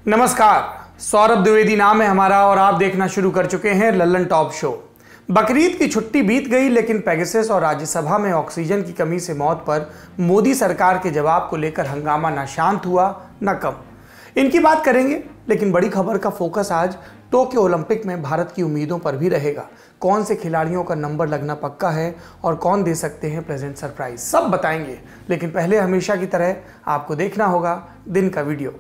नमस्कार, सौरभ द्विवेदी नाम है हमारा और आप देखना शुरू कर चुके हैं लल्लन टॉप शो। बकरीद की छुट्टी बीत गई, लेकिन पेगासस और राज्यसभा में ऑक्सीजन की कमी से मौत पर मोदी सरकार के जवाब को लेकर हंगामा न शांत हुआ न कम। इनकी बात करेंगे, लेकिन बड़ी खबर का फोकस आज टोक्यो ओलंपिक में भारत की उम्मीदों पर भी रहेगा। कौन से खिलाड़ियों का नंबर लगना पक्का है और कौन दे सकते हैं प्रेजेंट सरप्राइज, सब बताएंगे। लेकिन पहले हमेशा की तरह आपको देखना होगा दिन का वीडियो।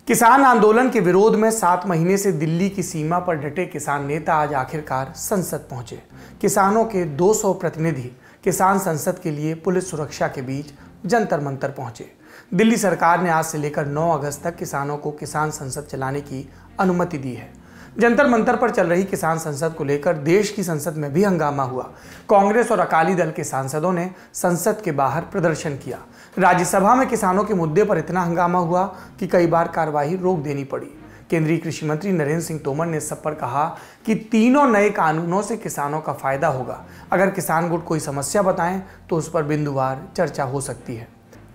किसान आंदोलन के विरोध में 7 महीने से दिल्ली की सीमा पर डटे किसान नेता आज आखिरकार संसद पहुंचे। किसानों के 200 प्रतिनिधि किसान संसद के लिए पुलिस सुरक्षा के बीच जंतर मंतर पहुंचे। दिल्ली सरकार ने आज से लेकर 9 अगस्त तक किसानों को किसान संसद चलाने की अनुमति दी है। जंतर मंतर पर चल रही किसान संसद को लेकर देश की संसद में भी हंगामा हुआ। कांग्रेस और अकाली दल के सांसदों ने संसद के बाहर प्रदर्शन किया। राज्यसभा में किसानों के मुद्दे पर इतना हंगामा हुआ कि कई बार कार्यवाही रोक देनी पड़ी। केंद्रीय कृषि मंत्री नरेंद्र सिंह तोमर ने सब पर कहा कि तीनों नए कानूनों से किसानों का फायदा होगा। अगर किसान गुट कोई समस्या बताएं तो उस पर बिंदुवार चर्चा हो सकती है।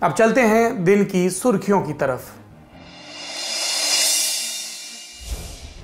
अब चलते हैं दिन की सुर्खियों की तरफ।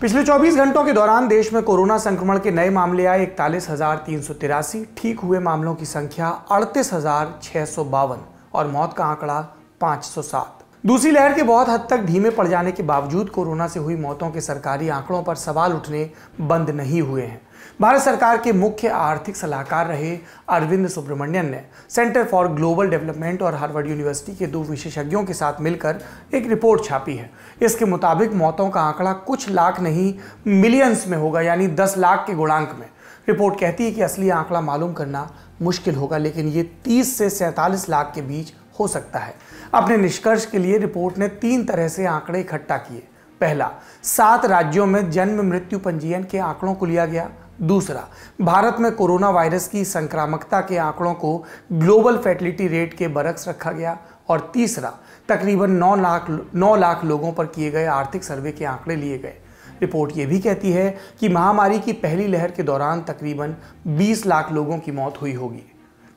पिछले 24 घंटों के दौरान देश में कोरोना संक्रमण के नए मामले आए 41,383, ठीक हुए मामलों की संख्या 38,652 और मौत का आंकड़ा 507। दूसरी लहर के बहुत हद तक धीमे पड़ जाने के बावजूद कोरोना से हुई मौतों के सरकारी आंकड़ों पर सवाल उठने बंद नहीं हुए हैं। भारत सरकार के मुख्य आर्थिक सलाहकार रहे अरविंद सुब्रमण्यन ने सेंटर फॉर ग्लोबल डेवलपमेंट और हार्वर्ड यूनिवर्सिटी के 2 विशेषज्ञों के साथ मिलकर एक रिपोर्ट छापी है। इसके मुताबिक मौतों का आंकड़ा कुछ लाख नहीं मिलियंस में होगा, यानी 10 लाख के गुणांक में। रिपोर्ट कहती है कि असली आंकड़ा मालूम करना मुश्किल होगा, लेकिन ये 30 से 47 लाख के बीच हो सकता है। अपने निष्कर्ष के लिए रिपोर्ट ने 3 तरह से आंकड़े इकट्ठा किए। पहला, 7 राज्यों में जन्म मृत्यु पंजीयन के आंकड़ों को लिया गया। दूसरा, भारत में कोरोना वायरस की संक्रामकता के आंकड़ों को ग्लोबल फैटिलिटी रेट के बरक्स रखा गया। और तीसरा, तकरीबन 9 लाख लोगों पर किए गए आर्थिक सर्वे के आंकड़े लिए गए। रिपोर्ट ये भी कहती है कि महामारी की पहली लहर के दौरान तकरीबन 20 लाख लोगों की मौत हुई होगी।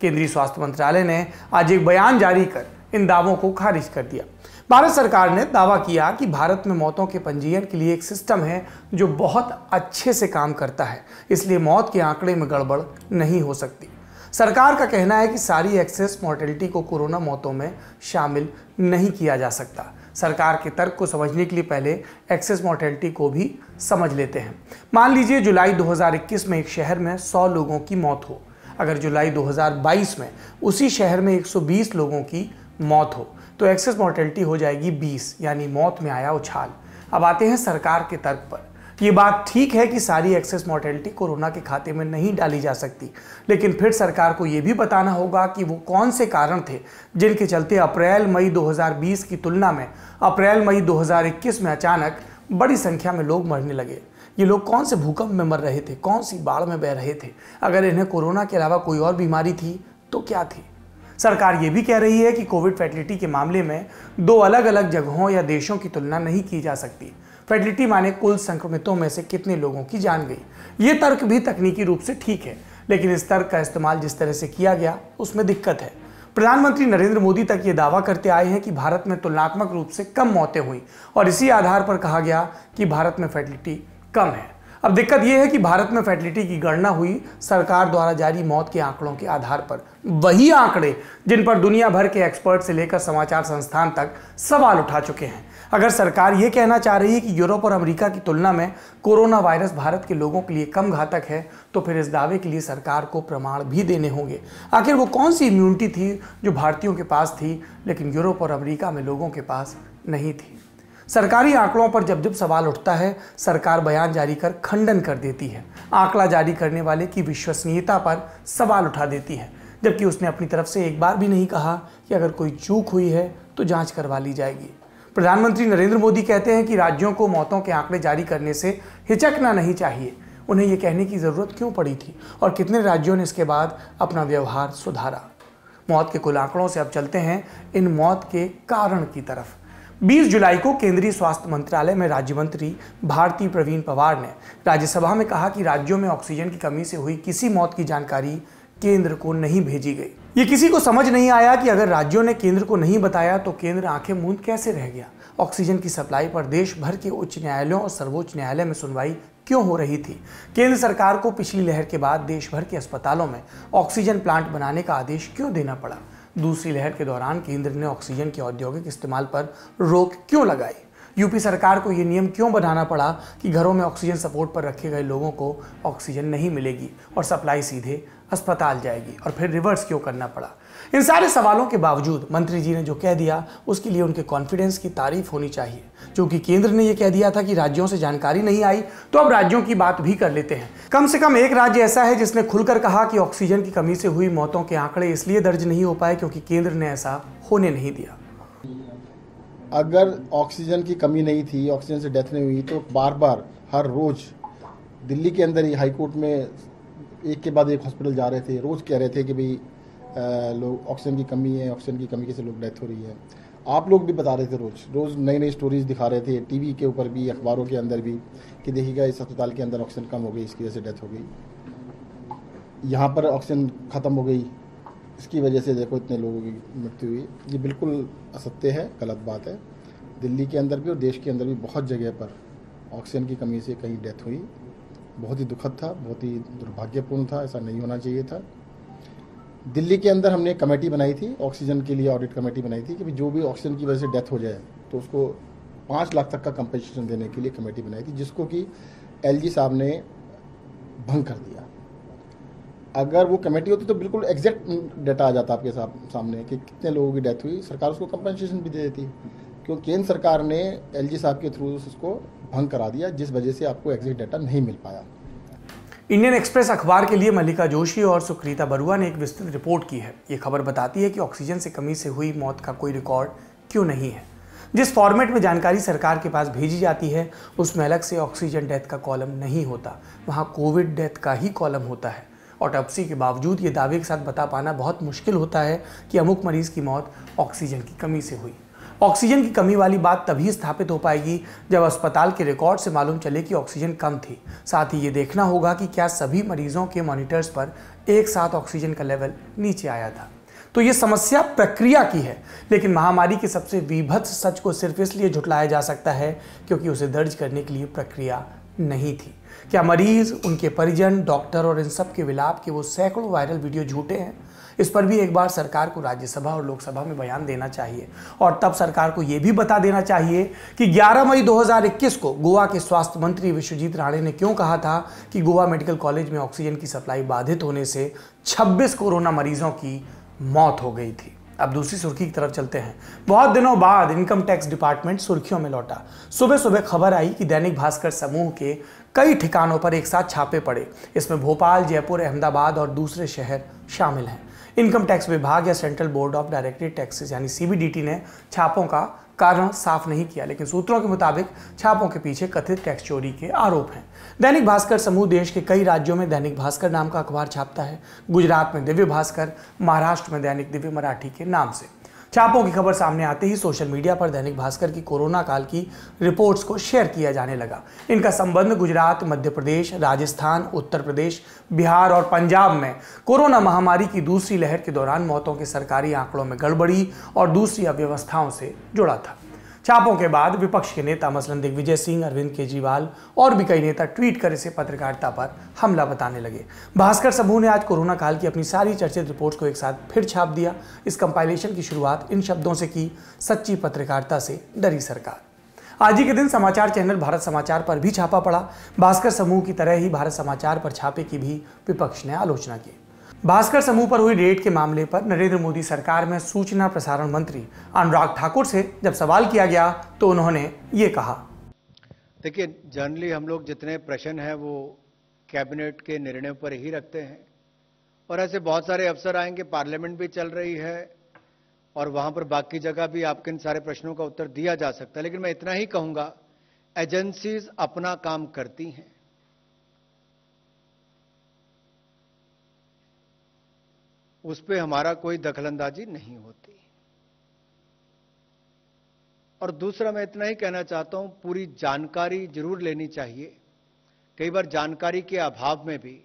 केंद्रीय स्वास्थ्य मंत्रालय ने आज एक बयान जारी कर इन दावों को खारिज कर दिया। भारत सरकार ने दावा किया कि भारत में मौतों के पंजीयन के लिए एक सिस्टम है जो बहुत अच्छे से काम करता है, इसलिए मौत के आंकड़े में गड़बड़ नहीं हो सकती। सरकार का कहना है कि सारी एक्सेस मोर्टेलिटी को कोरोना मौतों में शामिल नहीं किया जा सकता। सरकार के तर्क को समझने के लिए पहले एक्सेस मोर्टेलिटी को भी समझ लेते हैं। मान लीजिए जुलाई 2021 में एक शहर में 100 लोगों की मौत हो। अगर जुलाई 2022 में उसी शहर में 120 लोगों की मौत हो तो एक्सेस मोर्टेलिटी हो जाएगी 20, यानी मौत में आया उछाल। अब आते हैं सरकार के तर्क पर। ये बात ठीक है कि सारी एक्सेस मोर्टेलिटी कोरोना के खाते में नहीं डाली जा सकती, लेकिन फिर सरकार को यह भी बताना होगा कि वो कौन से कारण थे जिनके चलते अप्रैल मई 2020 की तुलना में अप्रैल मई 2021 में अचानक बड़ी संख्या में लोग मरने लगे। ये लोग कौन से भूकंप में मर रहे थे, कौन सी बाढ़ में बह रहे थे? अगर इन्हें कोरोना के अलावा कोई और बीमारी थी तो क्या थी? सरकार ये भी कह रही है कि कोविड फैटिलिटी के मामले में 2 अलग अलग जगहों या देशों की तुलना नहीं की जा सकती। फैटिलिटी माने कुल संक्रमितों में से कितने लोगों की जान गई। ये तर्क भी तकनीकी रूप से ठीक है, लेकिन इस तर्क का इस्तेमाल जिस तरह से किया गया उसमें दिक्कत है। प्रधानमंत्री नरेंद्र मोदी तक ये दावा करते आए हैं कि भारत में तुलनात्मक रूप से कम मौतें हुई और इसी आधार पर कहा गया कि भारत में फैटिलिटी कम है। अब दिक्कत यह है कि भारत में फैटिलिटी की गणना हुई सरकार द्वारा जारी मौत के आंकड़ों के आधार पर, वही आंकड़े जिन पर दुनिया भर के एक्सपर्ट से लेकर समाचार संस्थान तक सवाल उठा चुके हैं। अगर सरकार ये कहना चाह रही है कि यूरोप और अमेरिका की तुलना में कोरोना वायरस भारत के लोगों के लिए कम घातक है, तो फिर इस दावे के लिए सरकार को प्रमाण भी देने होंगे। आखिर वो कौन सी इम्यूनिटी थी जो भारतीयों के पास थी लेकिन यूरोप और अमेरिका में लोगों के पास नहीं थी? सरकारी आंकड़ों पर जब जब सवाल उठता है, सरकार बयान जारी कर खंडन कर देती है, आंकड़ा जारी करने वाले की विश्वसनीयता पर सवाल उठा देती है। जबकि उसने अपनी तरफ से एक बार भी नहीं कहा कि अगर कोई चूक हुई है तो जांच करवा ली जाएगी। प्रधानमंत्री नरेंद्र मोदी कहते हैं कि राज्यों को मौतों के आंकड़े जारी करने से हिचकना नहीं चाहिए। उन्हें यह कहने की जरूरत क्यों पड़ी थी और कितने राज्यों ने इसके बाद अपना व्यवहार सुधारा? मौत के कुल आंकड़ों से अब चलते हैं इन मौत के कारण की तरफ। 20 जुलाई को केंद्रीय स्वास्थ्य मंत्रालय में राज्य मंत्री भारती प्रवीण पवार ने राज्यसभा में कहा कि राज्यों में ऑक्सीजन की कमी से हुई किसी मौत की जानकारी केंद्र को नहीं भेजी गई। ये किसी को समझ नहीं आया कि अगर राज्यों ने केंद्र को नहीं बताया तो केंद्र आंखें मूंद कैसे रह गया। ऑक्सीजन की सप्लाई पर देश भर के उच्च न्यायालयों और सर्वोच्च न्यायालय में सुनवाई क्यों हो रही थी? केंद्र सरकार को पिछली लहर के बाद देश भर के अस्पतालों में ऑक्सीजन प्लांट बनाने का आदेश क्यों देना पड़ा? दूसरी लहर के दौरान केंद्र ने ऑक्सीजन के औद्योगिक इस्तेमाल पर रोक क्यों लगाई? यूपी सरकार को यह नियम क्यों बनाना पड़ा कि घरों में ऑक्सीजन सपोर्ट पर रखे गए लोगों को ऑक्सीजन नहीं मिलेगी और सप्लाई सीधे अस्पताल जाएगी? और फिर रिवर्स क्यों करना पड़ा? इन सारे सवालों के बावजूद मंत्री जी ने जो कह दिया उसके लिए उनके कॉन्फिडेंस की तारीफ होनी चाहिए। क्योंकि केंद्र ने यह कह दिया था कि राज्यों से जानकारी नहीं आई, तो अब राज्यों की बात भी कर लेते हैं। कम से कम एक राज्य ऐसा है जिसने खुलकर कहा कि ऑक्सीजन की कमी से हुई मौतों के आंकड़े इसलिए दर्ज नहीं हो पाए क्योंकि केंद्र ने ऐसा होने नहीं दिया। अगर ऑक्सीजन की कमी नहीं थी, ऑक्सीजन से डेथ नहीं हुई, तो बार बार हर रोज दिल्ली के अंदर ही हाईकोर्ट में एक के बाद एक हॉस्पिटल जा रहे थे, रोज कह रहे थे कि भाई लोग ऑक्सीजन की कमी है, ऑक्सीजन की कमी से लोग डेथ हो रही है। आप लोग भी बता रहे थे, रोज रोज नई नई स्टोरीज दिखा रहे थे, टीवी के ऊपर भी, अखबारों के अंदर भी, कि देखिएगा इस अस्पताल के अंदर ऑक्सीजन कम हो गई, इसकी वजह से डेथ हो गई, यहाँ पर ऑक्सीजन खत्म हो गई, इसकी वजह से देखो इतने लोगों की मृत्यु हुई। ये बिल्कुल असत्य है, गलत बात है। दिल्ली के अंदर भी और देश के अंदर भी बहुत जगह पर ऑक्सीजन की कमी से कहीं डेथ हुई। बहुत ही दुखद था, बहुत ही दुर्भाग्यपूर्ण था, ऐसा नहीं होना चाहिए था। दिल्ली के अंदर हमने एक कमेटी बनाई थी, ऑक्सीजन के लिए ऑडिट कमेटी बनाई थी कि जो भी ऑक्सीजन की वजह से डेथ हो जाए तो उसको 5 लाख तक का कंपनसेशन देने के लिए कमेटी बनाई थी, जिसको कि एलजी साहब ने भंग कर दिया। अगर वो कमेटी होती तो बिल्कुल एग्जैक्ट डाटा आ जाता आपके सामने कि कितने लोगों की डेथ हुई, सरकार उसको कंपनसेशन भी दे देती। क्योंकि केंद्र सरकार ने एलजी साहब के थ्रू उसको भंग करा दिया, जिस वजह से आपको एग्जैक्ट डाटा नहीं मिल पाया। इंडियन एक्सप्रेस अखबार के लिए मल्लिका जोशी और सुकृता बरुआ ने एक विस्तृत रिपोर्ट की है। ये खबर बताती है कि ऑक्सीजन से कमी से हुई मौत का कोई रिकॉर्ड क्यों नहीं है। जिस फॉर्मेट में जानकारी सरकार के पास भेजी जाती है उसमें अलग से ऑक्सीजन डेथ का कॉलम नहीं होता, वहाँ कोविड डेथ का ही कॉलम होता है। ऑटोप्सी के बावजूद ये दावे के साथ बता पाना बहुत मुश्किल होता है कि अमुक मरीज की मौत ऑक्सीजन की कमी से हुई। ऑक्सीजन की कमी वाली बात तभी स्थापित हो पाएगी जब अस्पताल के रिकॉर्ड से मालूम चले कि ऑक्सीजन कम थी। साथ ही ये देखना होगा कि क्या सभी मरीजों के मॉनिटर्स पर एक साथ ऑक्सीजन का लेवल नीचे आया था। तो ये समस्या प्रक्रिया की है, लेकिन महामारी के सबसे विभत्स सच को सिर्फ इसलिए झुटलाया जा सकता है क्योंकि उसे दर्ज करने के लिए प्रक्रिया नहीं थी। क्या मरीज, उनके परिजन, डॉक्टर और इन सब के विलाप के वो सैकड़ों वायरल वीडियो झूठे हैं? इस पर भी एक बार सरकार को राज्यसभा और लोकसभा में बयान देना चाहिए और तब सरकार को यह भी बता देना चाहिए कि 11 मई 2021 को गोवा के स्वास्थ्य मंत्री विश्वजीत राणे ने क्यों कहा था कि गोवा मेडिकल कॉलेज में ऑक्सीजन की सप्लाई बाधित होने से 26 कोरोना मरीजों की मौत हो गई थी। अब दूसरी सुर्खी की तरफ चलते हैं। बहुत दिनों बाद इनकम टैक्स डिपार्टमेंट सुर्खियों में लौटा। सुबह सुबह खबर आई कि दैनिक भास्कर समूह के कई ठिकानों पर एक साथ छापे पड़े। इसमें भोपाल, जयपुर, अहमदाबाद और दूसरे शहर शामिल हैं। इनकम टैक्स विभाग या central board of directed taxes यानी सीबीडीटी ने छापों का कारण साफ नहीं किया, लेकिन सूत्रों के मुताबिक छापों के पीछे कथित टैक्स चोरी के आरोप हैं। दैनिक भास्कर समूह देश के कई राज्यों में दैनिक भास्कर नाम का अखबार छापता है। गुजरात में दिव्य भास्कर, महाराष्ट्र में दैनिक दिव्य मराठी के नाम से। छापों की खबर सामने आते ही सोशल मीडिया पर दैनिक भास्कर की कोरोना काल की रिपोर्ट्स को शेयर किया जाने लगा। इनका संबंध गुजरात, मध्य प्रदेश, राजस्थान, उत्तर प्रदेश, बिहार और पंजाब में कोरोना महामारी की दूसरी लहर के दौरान मौतों के सरकारी आंकड़ों में गड़बड़ी और दूसरी अव्यवस्थाओं से जुड़ा था। छापों के बाद विपक्ष के नेता मसलन दिग्विजय सिंह, अरविंद केजरीवाल और भी कई नेता ट्वीट कर इसे पत्रकारिता पर हमला बताने लगे। भास्कर समूह ने आज कोरोना काल की अपनी सारी चर्चित रिपोर्ट्स को एक साथ फिर छाप दिया। इस कंपाइलेशन की शुरुआत इन शब्दों से की, सच्ची पत्रकारिता से डरी सरकार। आज ही के दिन समाचार चैनल भारत समाचार पर भी छापा पड़ा। भास्कर समूह की तरह ही भारत समाचार पर छापे की भी विपक्ष ने आलोचना की। भास्कर समूह पर हुई रेड के मामले पर नरेंद्र मोदी सरकार में सूचना प्रसारण मंत्री अनुराग ठाकुर से जब सवाल किया गया तो उन्होंने ये कहा। देखिए, जनरली हम लोग जितने प्रश्न हैं वो कैबिनेट के निर्णय पर ही रखते हैं और ऐसे बहुत सारे अवसर आएंगे, पार्लियामेंट भी चल रही है और वहां पर बाकी जगह भी आपके इन सारे प्रश्नों का उत्तर दिया जा सकता है। लेकिन मैं इतना ही कहूंगा, एजेंसीज अपना काम करती हैं, उस पर हमारा कोई दखलंदाजी नहीं होती। और दूसरा मैं इतना ही कहना चाहता हूं, पूरी जानकारी जरूर लेनी चाहिए। कई बार जानकारी के अभाव में भी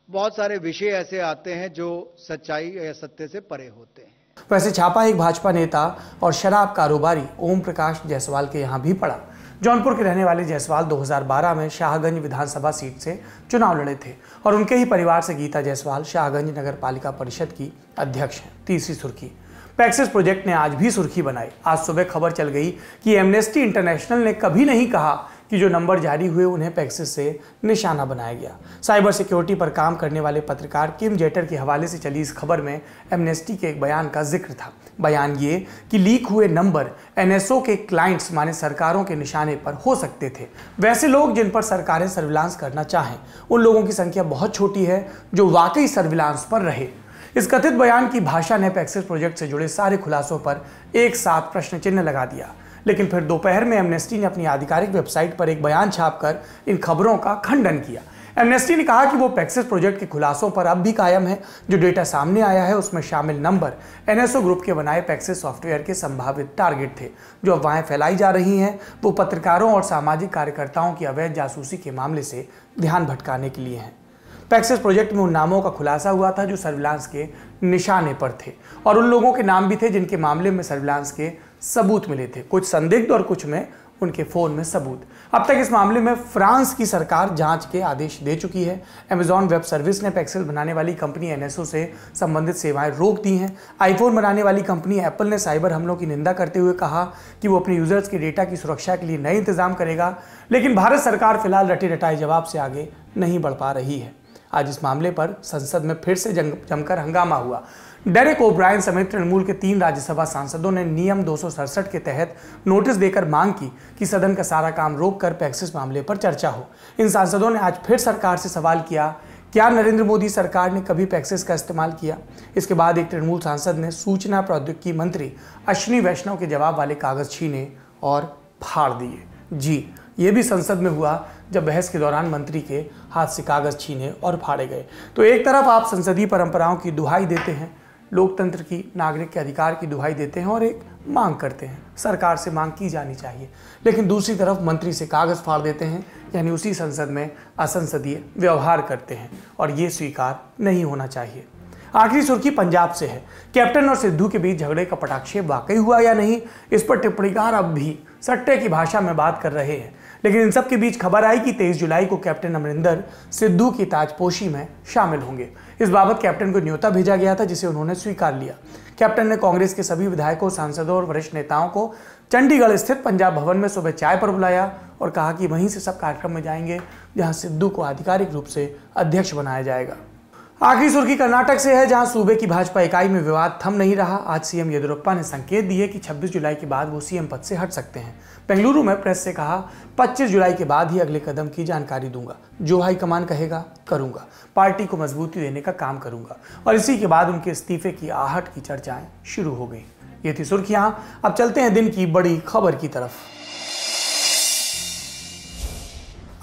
बहुत सारे विषय ऐसे आते हैं जो सच्चाई या सत्य से परे होते हैं। वैसे छापा एक भाजपा नेता और शराब कारोबारी ओम प्रकाश जायसवाल के यहां भी पड़ा। जौनपुर के रहने वाले जायसवाल 2012 में शाहगंज विधानसभा सीट से चुनाव लड़े थे और उनके ही परिवार से गीता जायसवाल शाहगंज नगर पालिका परिषद की अध्यक्ष हैं। तीसरी सुर्खी, पैक्सिस प्रोजेक्ट ने आज भी सुर्खी बनाई। आज सुबह खबर चल गई कि एमनेस्टी इंटरनेशनल ने कभी नहीं कहा कि जो नंबर जारी हुए उन्हें पैक्सिस से निशाना बनाया गया। साइबर सिक्योरिटी पर काम करने वाले पत्रकार किम जेटर के हवाले से चली इस खबर में एमनेस्टी के एक बयान का जिक्र था। बयान ये कि लीक हुए नंबर एनएसओ के क्लाइंट्स माने सरकारों के निशाने पर हो सकते थे। वैसे लोग जिन पर सरकारें सर्विलांस करना चाहें, उन लोगों की संख्या बहुत छोटी है जो वाकई सर्विलांस पर रहे। इस कथित बयान की भाषा ने पैक्सिस प्रोजेक्ट से जुड़े सारे खुलासों पर एक साथ प्रश्न चिन्ह लगा दिया। लेकिन फिर दोपहर में एमनेस्टी ने अपनी आधिकारिक वेबसाइट पर एक बयान छापकर इन खबरों का खंडन किया। एमनेस्टी ने कहा कि वो पैक्सिस प्रोजेक्ट के खुलासों पर अब भी कायम है। जो डेटा सामने आया है उसमें शामिल नंबर एनएसओ ग्रुप के बनाए पैक्सिस सॉफ्टवेयर के संभावित टारगेट थे। जो अफवाहें फैलाई जा रही हैं वो पत्रकारों और सामाजिक कार्यकर्ताओं की अवैध जासूसी के मामले से ध्यान भटकाने के लिए हैं। पैक्सिस प्रोजेक्ट में उन नामों का खुलासा हुआ था जो सर्विलांस के निशाने पर थे और उन लोगों के नाम भी थे जिनके मामले में सर्विलांस के सबूत मिले थे, कुछ संदिग्ध और कुछ में उनके फोन में सबूत। अब तक इस मामले में फ्रांस की सरकार जांच के आदेश दे चुकी है। अमेजॉन वेब सर्विस ने पैक्सिस बनाने वाली कंपनी एनएसओ से संबंधित सेवाएं रोक दी हैं। आईफोन बनाने वाली कंपनी एप्पल ने साइबर हमलों की निंदा करते हुए कहा कि वो अपने यूजर्स के डेटा की सुरक्षा के लिए नए इंतजाम करेगा। लेकिन भारत सरकार फिलहाल रटे रटाए जवाब से आगे नहीं बढ़ पा रही है। आज इस मामले पर संसद में फिर से जमकर हंगामा हुआ। डेरेक ओब्रायन समेत तृणमूल के 3 राज्यसभा सांसदों ने नियम 267 के तहत नोटिस देकर मांग की कि सदन का सारा काम रोककर पैक्सिस मामले पर चर्चा हो। इन सांसदों ने आज फिर सरकार से सवाल किया, क्या नरेंद्र मोदी सरकार ने कभी पैक्सिस का इस्तेमाल किया? इसके बाद एक तृणमूल सांसद ने सूचना प्रौद्योगिकी मंत्री अश्विनी वैष्णव के जवाब वाले कागज छीने और फाड़ दिए। जी, ये भी संसद में हुआ जब बहस के दौरान मंत्री के हाथ से कागज छीने और फाड़े गए। तो एक तरफ आप संसदीय परंपराओं की दुहाई देते हैं, लोकतंत्र की, नागरिक के अधिकार की दुहाई देते हैं और एक मांग करते हैं, सरकार से मांग की जानी चाहिए, लेकिन दूसरी तरफ मंत्री से कागज फाड़ देते हैं, यानी उसी संसद में असंसदीय व्यवहार करते हैं और ये स्वीकार नहीं होना चाहिए। आखिरी सुर्खी पंजाब से है। कैप्टन और सिद्धू के बीच झगड़े का पटाक्षेप वाकई हुआ या नहीं, इस पर टिप्पणीकार अब भी सट्टे की भाषा में बात कर रहे हैं। लेकिन इन सब के बीच खबर आई कि 23 जुलाई को कैप्टन अमरिंदर सिद्धू की ताजपोशी में शामिल होंगे। इस बाबत कैप्टन को न्योता भेजा गया था जिसे उन्होंने स्वीकार लिया। कैप्टन ने कांग्रेस के सभी विधायकों, सांसदों और वरिष्ठ नेताओं को चंडीगढ़ स्थित पंजाब भवन में सुबह चाय पर बुलाया और कहा कि वहीं से सब कार्यक्रम में जाएंगे जहां सिद्धू को आधिकारिक रूप से अध्यक्ष बनाया जाएगा। आखिरी सुर्खी कर्नाटक से है, जहां सूबे की भाजपा इकाई में विवाद थम नहीं रहा। आज सीएम येदियुरप्पा ने संकेत दिए कि 26 जुलाई के बाद वो सीएम पद से हट सकते हैं। बेंगलुरु में प्रेस से कहा, 25 जुलाई के बाद ही अगले कदम की जानकारी दूंगा। जो हाईकमान कहेगा करूंगा, पार्टी को मजबूती देने का काम करूंगा। और इसी के बाद उनके इस्तीफे की आहट की चर्चाएं शुरू हो गई। ये थी सुर्खियां। अब चलते हैं दिन की बड़ी खबर की तरफ।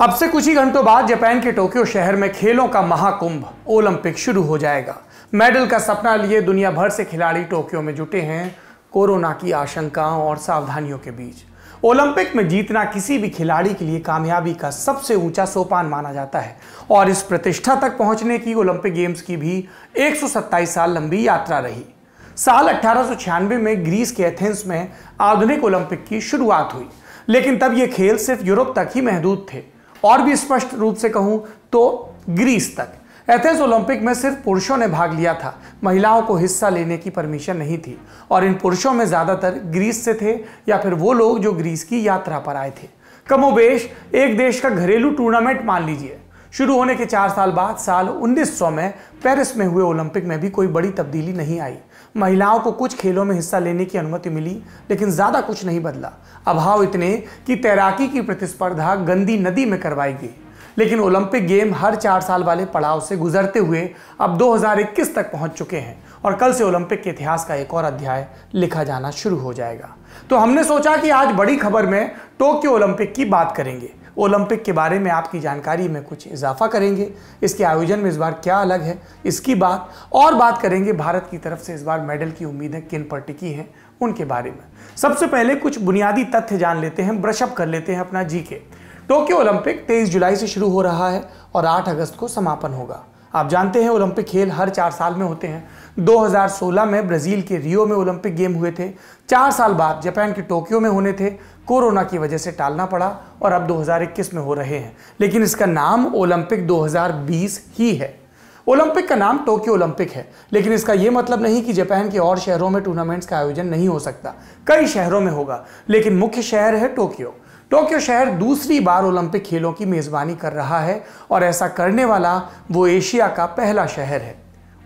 अब से कुछ ही घंटों बाद जापान के टोक्यो शहर में खेलों का महाकुंभ ओलंपिक शुरू हो जाएगा। मेडल का सपना लिए दुनिया भर से खिलाड़ी टोक्यो में जुटे हैं, कोरोना की आशंकाओं और सावधानियों के बीच। ओलंपिक में जीतना किसी भी खिलाड़ी के लिए कामयाबी का सबसे ऊंचा सोपान माना जाता है और इस प्रतिष्ठा तक पहुंचने की ओलंपिक गेम्स की भी 127 साल लंबी यात्रा रही। साल 1896 में ग्रीस के एथेंस में आधुनिक ओलंपिक की शुरुआत हुई, लेकिन तब ये खेल सिर्फ यूरोप तक ही महदूद थे, और भी स्पष्ट रूप से कहूं तो ग्रीस तक। एथेंस ओलंपिक में सिर्फ पुरुषों ने भाग लिया था, महिलाओं को हिस्सा लेने की परमिशन नहीं थी और इन पुरुषों में ज्यादातर ग्रीस से थे या फिर वो लोग जो ग्रीस की यात्रा पर आए थे। कमोबेश एक देश का घरेलू टूर्नामेंट मान लीजिए। शुरू होने के 4 साल बाद साल 1900 में पेरिस में हुए ओलंपिक में भी कोई बड़ी तब्दीली नहीं आई। महिलाओं को कुछ खेलों में हिस्सा लेने की अनुमति मिली, लेकिन ज्यादा कुछ नहीं बदला। अभाव इतने कि तैराकी की प्रतिस्पर्धा गंदी नदी में करवाई गई। लेकिन ओलंपिक गेम हर 4 साल वाले पड़ाव से गुजरते हुए अब 2021 तक पहुंच चुके हैं और कल से ओलंपिक के इतिहास का एक और अध्याय लिखा जाना शुरू हो जाएगा। तो हमने सोचा कि आज बड़ी खबर में टोक्यो ओलंपिक की बात करेंगे, ओलंपिक के बारे में आपकी जानकारी में कुछ इजाफा करेंगे, इसके आयोजन में इस बार क्या अलग है इसकी बात करेंगे। भारत की तरफ से इस बार मेडल की उम्मीदें किन पर टिकी हैं उनके बारे में। सबसे पहले कुछ बुनियादी तथ्य जान लेते हैं, ब्रशअप कर लेते हैं अपना जीके। टोक्यो ओलंपिक 23 जुलाई से शुरू हो रहा है और 8 अगस्त को समापन होगा। आप जानते हैं ओलंपिक खेल हर 4 साल में होते हैं। 2016 में ब्राजील के रियो में ओलंपिक गेम हुए थे। 4 साल बाद जापान के टोक्यो में होने थे, कोरोना की वजह से टालना पड़ा और अब 2021 में हो रहे हैं, लेकिन इसका नाम ओलंपिक 2020 ही है। ओलंपिक का नाम टोक्यो ओलंपिक है, लेकिन इसका यह मतलब नहीं कि जापान के और शहरों में टूर्नामेंट्स का आयोजन नहीं हो सकता। कई शहरों में होगा, लेकिन मुख्य शहर है टोक्यो। टोक्यो शहर दूसरी बार ओलंपिक खेलों की मेजबानी कर रहा है और ऐसा करने वाला वो एशिया का पहला शहर है।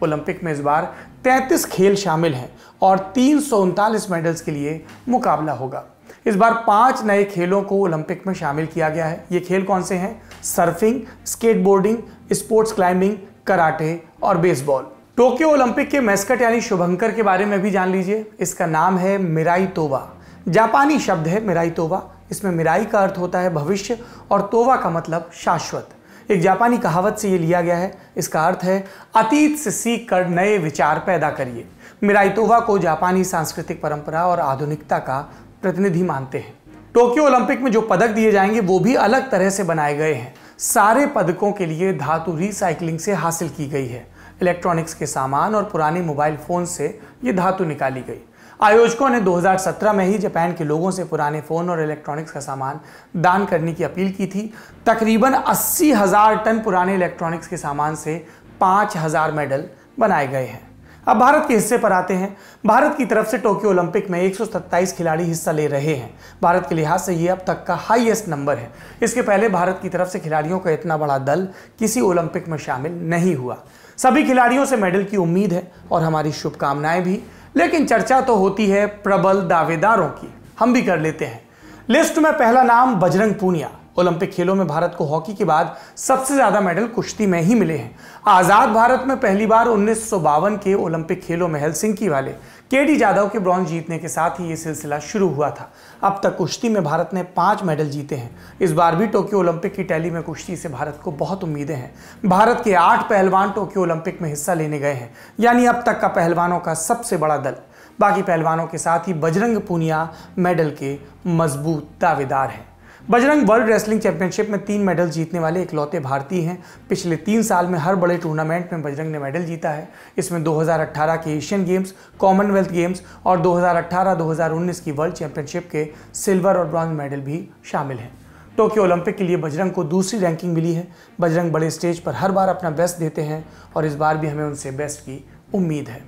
ओलंपिक में इस बार 33 खेल शामिल हैं और 339 मेडल्स के लिए मुकाबला होगा। इस बार 5 नए खेलों को ओलंपिक में शामिल किया गया है। ये खेल कौन से हैं? Surfing, skateboarding, sports climbing, karate और बेसबॉल। टोक्यो ओलंपिक के मैस्कट यानी शुभंकर के बारे में भी जान लीजिए। इसका नाम है मिराई तोवा। जापानी शब्द है मिराई तोवा। इसमें मिराई का अर्थ होता है भविष्य और तोवा का मतलब शाश्वत। एक जापानी कहावत से ये लिया गया है। इसका अर्थ है अतीत से सीख कर नए विचार पैदा करिए। मिराई तोवा को जापानी सांस्कृतिक परंपरा और आधुनिकता का प्रतिनिधि मानते हैं। टोक्यो ओलंपिक में जो पदक दिए जाएंगे वो भी अलग तरह से बनाए गए हैं। सारे पदकों के लिए धातु रिसाइकलिंग से हासिल की गई है। इलेक्ट्रॉनिक्स के सामान और पुराने मोबाइल फोन से ये धातु निकाली गई। आयोजकों ने 2017 में ही जापान के लोगों से पुराने फोन और इलेक्ट्रॉनिक्स का सामान दान करने की अपील की थी। तकरीबन 80,000 टन पुराने इलेक्ट्रॉनिक्स के सामान से 5,000 मेडल बनाए गए हैं। अब भारत के हिस्से पर आते हैं। भारत की तरफ से टोक्यो ओलंपिक में 127 खिलाड़ी हिस्सा ले रहे हैं। भारत के लिहाज से ये अब तक का हाईएस्ट नंबर है। इसके पहले भारत की तरफ से खिलाड़ियों का इतना बड़ा दल किसी ओलंपिक में शामिल नहीं हुआ। सभी खिलाड़ियों से मेडल की उम्मीद है और हमारी शुभकामनाएं भी, लेकिन चर्चा तो होती है प्रबल दावेदारों की। हम भी कर लेते हैं। लिस्ट में पहला नाम बजरंग पूनिया। ओलंपिक खेलों में भारत को हॉकी के बाद सबसे ज्यादा मेडल कुश्ती में ही मिले हैं। आजाद भारत में पहली बार 1952 के ओलंपिक खेलों में हेलसिंकी वाले केडी जाधव के ब्रॉन्ज जीतने के साथ ही ये सिलसिला शुरू हुआ था। अब तक कुश्ती में भारत ने 5 मेडल जीते हैं। इस बार भी टोक्यो ओलंपिक की टैली में कुश्ती से भारत को बहुत उम्मीदें हैं। भारत के 8 पहलवान टोक्यो ओलंपिक में हिस्सा लेने गए हैं, यानी अब तक का पहलवानों का सबसे बड़ा दल। बाकी पहलवानों के साथ ही बजरंग पूनिया मेडल के मजबूत दावेदार हैं। बजरंग वर्ल्ड रेसलिंग चैंपियनशिप में 3 मेडल जीतने वाले इकलौते भारतीय हैं। पिछले 3 साल में हर बड़े टूर्नामेंट में बजरंग ने मेडल जीता है। इसमें 2018 के एशियन गेम्स, कॉमनवेल्थ गेम्स और 2018-2019 की वर्ल्ड चैंपियनशिप के सिल्वर और ब्रॉन्ज मेडल भी शामिल हैं। टोक्यो ओलंपिक के लिए बजरंग को दूसरी रैंकिंग मिली है। बजरंग बड़े स्टेज पर हर बार अपना बेस्ट देते हैं और इस बार भी हमें उनसे बेस्ट की उम्मीद है।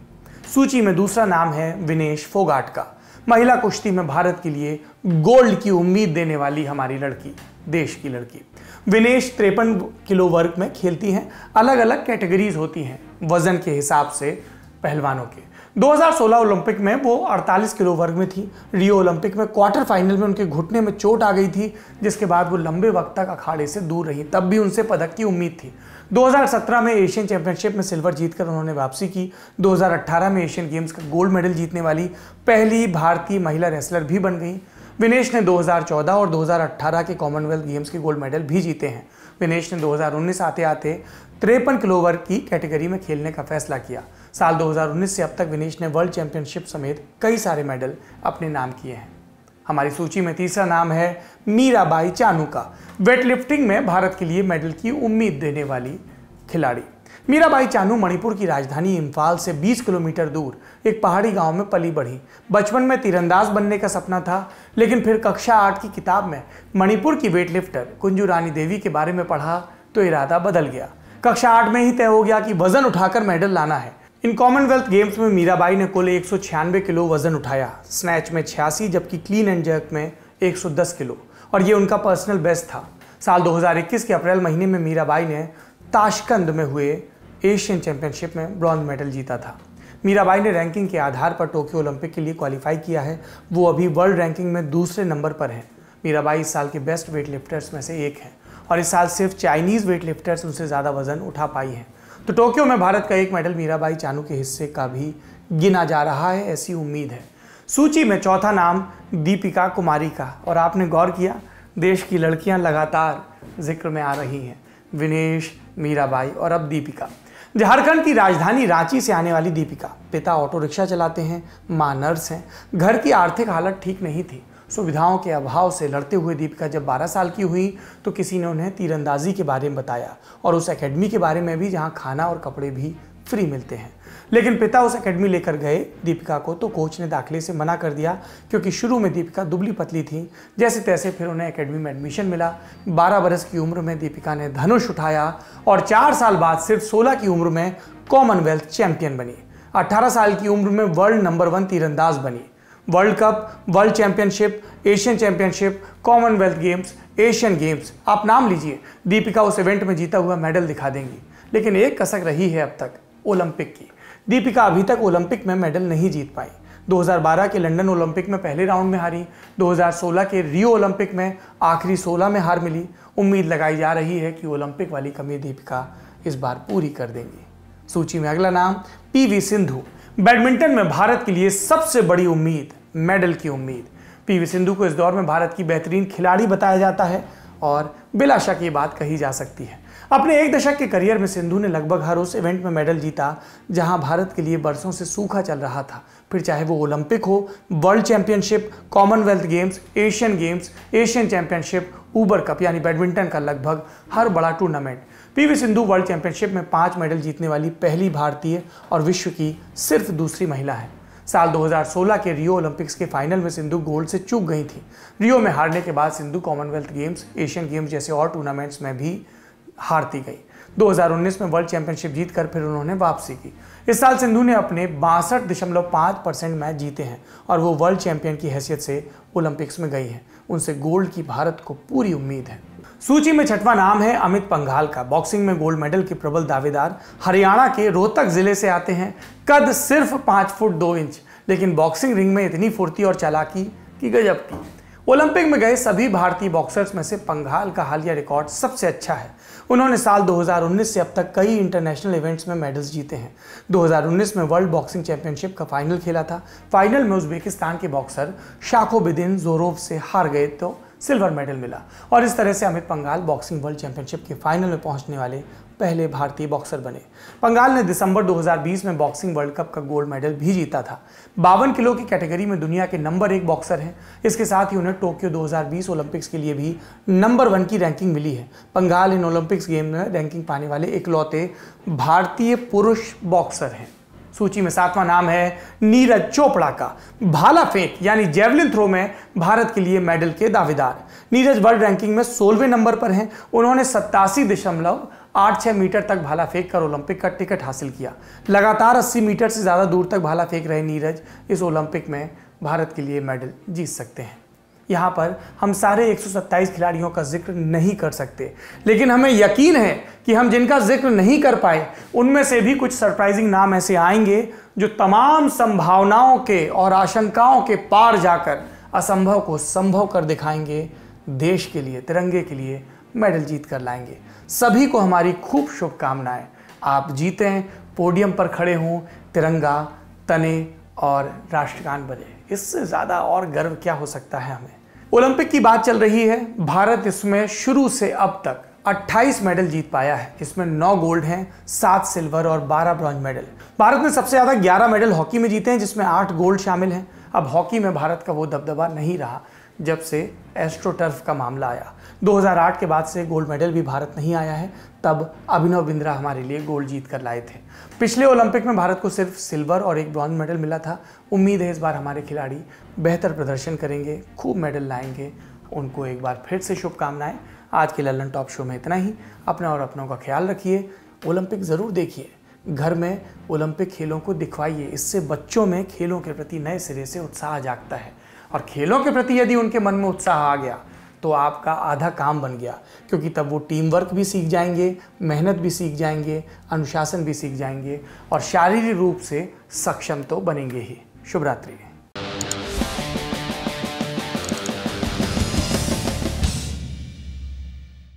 सूची में दूसरा नाम है विनेश फोगाट का। महिला कुश्ती में भारत के लिए गोल्ड की उम्मीद देने वाली हमारी लड़की, देश की लड़की। विनेश 53 किलो वर्ग में खेलती हैं। अलग अलग कैटेगरीज होती हैं वजन के हिसाब से पहलवानों के। 2016 ओलंपिक में वो 48 किलो वर्ग में थी। रियो ओलंपिक में क्वार्टर फाइनल में उनके घुटने में चोट आ गई थी, जिसके बाद वो लंबे वक्त तक अखाड़े से दूर रही। तब भी उनसे पदक की उम्मीद थी। 2017 में एशियन चैंपियनशिप में सिल्वर जीतकर उन्होंने वापसी की। 2018 में एशियन गेम्स का गोल्ड मेडल जीतने वाली पहली भारतीय महिला रेसलर भी बन गई। विनेश ने 2014 और 2018 के कॉमनवेल्थ गेम्स के गोल्ड मेडल भी जीते हैं। विनेश ने 2019 आते आते 53 किलो वर्ग की कैटेगरी में खेलने का फैसला किया। साल 2019 से अब तक विनेश ने वर्ल्ड चैंपियनशिप समेत कई सारे मेडल अपने नाम किए हैं। हमारी सूची में तीसरा नाम है मीराबाई चानू का। वेटलिफ्टिंग में भारत के लिए मेडल की उम्मीद देने वाली खिलाड़ी। मीराबाई चानू मणिपुर की राजधानी इम्फाल से 20 किलोमीटर दूर एक पहाड़ी गांव में पली बढ़ी। बचपन में तीरंदाज बनने का सपना था, लेकिन फिर कक्षा 8 की किताब में मणिपुर की वेटलिफ्टर कुंजू रानी देवी के बारे में पढ़ा तो इरादा बदल गया। कक्षा 8 में ही तय हो गया कि वजन उठाकर मेडल लाना है। इन कॉमनवेल्थ गेम्स में मीराबाई ने कुल 196 किलो वजन उठाया। स्नैच में 86, जबकि क्लीन एंड जर्क में 110 किलो, और ये उनका पर्सनल बेस्ट था। साल 2021 के अप्रैल महीने में मीराबाई ने ताशकंद में हुए एशियन चैंपियनशिप में ब्रॉन्ज मेडल जीता था। मीराबाई ने रैंकिंग के आधार पर टोक्यो ओलंपिक के लिए क्वालिफाई किया है। वो अभी वर्ल्ड रैंकिंग में दूसरे नंबर पर हैं। मीराबाई इस साल के बेस्ट वेट लिफ्टर्स में से एक हैं और इस साल सिर्फ चाइनीज वेट लिफ्टर्स उनसे ज़्यादा वजन उठा पाई हैं। तो टोक्यो में भारत का एक मेडल मीराबाई चानू के हिस्से का भी गिना जा रहा है, ऐसी उम्मीद है। सूची में चौथा नाम दीपिका कुमारी का, और आपने गौर किया देश की लड़कियां लगातार जिक्र में आ रही हैं। विनेश, मीराबाई और अब दीपिका। झारखंड की राजधानी रांची से आने वाली दीपिका, पिता ऑटो रिक्शा चलाते हैं, मां नर्स हैं। घर की आर्थिक हालत ठीक नहीं थी। सुविधाओं के अभाव से लड़ते हुए दीपिका जब 12 साल की हुई तो किसी ने उन्हें तीरंदाजी के बारे में बताया और उस एकेडमी के बारे में भी जहां खाना और कपड़े भी फ्री मिलते हैं। लेकिन पिता उस एकेडमी लेकर गए दीपिका को तो कोच ने दाखिले से मना कर दिया, क्योंकि शुरू में दीपिका दुबली पतली थी। जैसे तैसे फिर उन्हें एकेडमी में एडमिशन मिला। 12 बरस की उम्र में दीपिका ने धनुष उठाया और 4 साल बाद सिर्फ 16 की उम्र में कॉमनवेल्थ चैंपियन बनी। 18 साल की उम्र में वर्ल्ड नंबर 1 तीरंदाज बनी। World cup, world championship, Asian championship, Commonwealth games, Asian games, आप नाम लीजिए, दीपिका उस इवेंट में जीता हुआ मेडल दिखा देंगी। लेकिन एक कसक रही है अब तक, ओलंपिक की। दीपिका अभी तक ओलंपिक में मेडल नहीं जीत पाई। 2012 के लंदन ओलंपिक में पहले राउंड में हारी। 2016 के रियो ओलंपिक में आखिरी 16 में हार मिली। उम्मीद लगाई जा रही है कि ओलंपिक वाली कमी दीपिका इस बार पूरी कर देंगी। सूची में अगला नाम पीवी सिंधु। बैडमिंटन में भारत के लिए सबसे बड़ी उम्मीद, मेडल की उम्मीद। पीवी सिंधु को इस दौर में भारत की बेहतरीन खिलाड़ी बताया जाता है और बिला शक ये बात कही जा सकती है। अपने 1 दशक के करियर में सिंधु ने लगभग हर उस इवेंट में मेडल जीता जहां भारत के लिए बरसों से सूखा चल रहा था। फिर चाहे वो ओलंपिक हो, world championship, Commonwealth games, Asian games, Asian championship, Uber cup यानी बैडमिंटन का लगभग हर बड़ा tournament. PV Sindhu world championship में 5 मेडल जीतने वाली पहली भारतीय और विश्व की सिर्फ दूसरी महिला है। साल 2016 के रियो ओलंपिक्स के फाइनल में सिंधु गोल्ड से चूक गई थी। रियो में हारने के बाद Sindhu Commonwealth games, Asian games जैसे और टूर्नामेंट्स में भी हारती गई। 2019 में वर्ल्ड चैंपियनशिप जीतकर फिर उन्होंने वापसी की। इस साल सिंधु ने अपने 62.5% मैच जीते हैं और वो वर्ल्ड चैंपियन की हैसियत से ओलंपिक्स में गई हैं। उनसे गोल्ड की भारत को पूरी उम्मीद है। सूची में 6वां नाम है अमित पंघाल का। बॉक्सिंग में गोल्ड मेडल के प्रबल दावेदार हरियाणा के रोहतक जिले से आते हैं। कद सिर्फ 5 फुट 2 इंच, लेकिन बॉक्सिंग रिंग में इतनी फुर्ती और चालाकी की गजब की। ओलंपिक में गए सभी भारतीय बॉक्सर्स में से पंघाल का हालिया रिकॉर्ड सबसे अच्छा है। उन्होंने साल 2019 से अब तक कई इंटरनेशनल इवेंट्स में मेडल्स जीते हैं। 2019 में वर्ल्ड बॉक्सिंग चैंपियनशिप का फाइनल खेला था। फाइनल में उज्बेकिस्तान के बॉक्सर शाखोबिदिन जोरोव से हार गए तो सिल्वर मेडल मिला और इस तरह से Amit Panghal boxing world championship के फाइनल में पहुंचने वाले पहले भारतीय बॉक्सर बने। पंघाल ने दिसंबर 2020 में बॉक्सिंग वर्ल्ड कप का गोल्ड मेडल भी जीता था। 52 किलो की कैटेगरी में दुनिया के नंबर 1 बॉक्सर हैं। इसके साथ ही उन्हें टोक्यो 2020 ओलंपिक्स के लिए भी नंबर 1 की रैंकिंग मिली है। पंघाल इन ओलंपिक्स गेम में रैंकिंग पाने वाले इकलौते भारतीय पुरुष बॉक्सर हैं। सूची में 7वां नाम है नीरज चोपड़ा का। भाला फेंक यानी जेवलिन थ्रो में भारत के लिए मेडल के दावेदार। नीरज वर्ल्ड रैंकिंग में 16वें नंबर पर हैं। उन्होंने 87.86 मीटर तक भाला फेंक कर ओलंपिक का टिकट हासिल किया। लगातार 80 मीटर से ज़्यादा दूर तक भाला फेंक रहे नीरज इस ओलंपिक में भारत के लिए मेडल जीत सकते हैं। यहाँ पर हम सारे 127 खिलाड़ियों का जिक्र नहीं कर सकते, लेकिन हमें यकीन है कि हम जिनका जिक्र नहीं कर पाए उनमें से भी कुछ सरप्राइजिंग नाम ऐसे आएंगे जो तमाम संभावनाओं के और आशंकाओं के पार जाकर असंभव को संभव कर दिखाएंगे। देश के लिए, तिरंगे के लिए मेडल जीत कर लाएंगे। सभी को हमारी खूब शुभकामनाएं। आप जीतें, पोडियम पर खड़े हों, तिरंगा तने और राष्ट्रगान बजे। इससे ज़्यादा और गर्व क्या हो सकता है हमें। ओलंपिक की बात चल रही है। भारत इसमें शुरू से अब तक 28 मेडल जीत पाया है। इसमें 9 गोल्ड हैं, 7 सिल्वर और 12 ब्रॉन्ज मेडल। भारत ने सबसे ज़्यादा 11 मेडल हॉकी में जीते हैं, जिसमें 8 गोल्ड शामिल हैं। अब हॉकी में भारत का वो दबदबा नहीं रहा जब से एस्ट्रोटर्फ का मामला आया। 2008 के बाद से गोल्ड मेडल भी भारत नहीं आया है। तब अभिनव बिंद्रा हमारे लिए गोल्ड जीत कर लाए थे। पिछले ओलंपिक में भारत को सिर्फ सिल्वर और 1 ब्रॉन्ज मेडल मिला था। उम्मीद है इस बार हमारे खिलाड़ी बेहतर प्रदर्शन करेंगे, खूब मेडल लाएंगे। उनको एक बार फिर से शुभकामनाएं। आज के लल्लन टॉप शो में इतना ही। अपना और अपनों का ख्याल रखिए। ओलंपिक ज़रूर देखिए, घर में ओलंपिक खेलों को दिखवाइए। इससे बच्चों में खेलों के प्रति नए सिरे से उत्साह जागता है और खेलों के प्रति यदि उनके मन में उत्साह आ गया तो आपका आधा काम बन गया, क्योंकि तब वो टीम वर्क भी सीख जाएंगे, मेहनत भी सीख जाएंगे, अनुशासन भी सीख जाएंगे और शारीरिक रूप से सक्षम तो बनेंगे ही। शुभ रात्रि।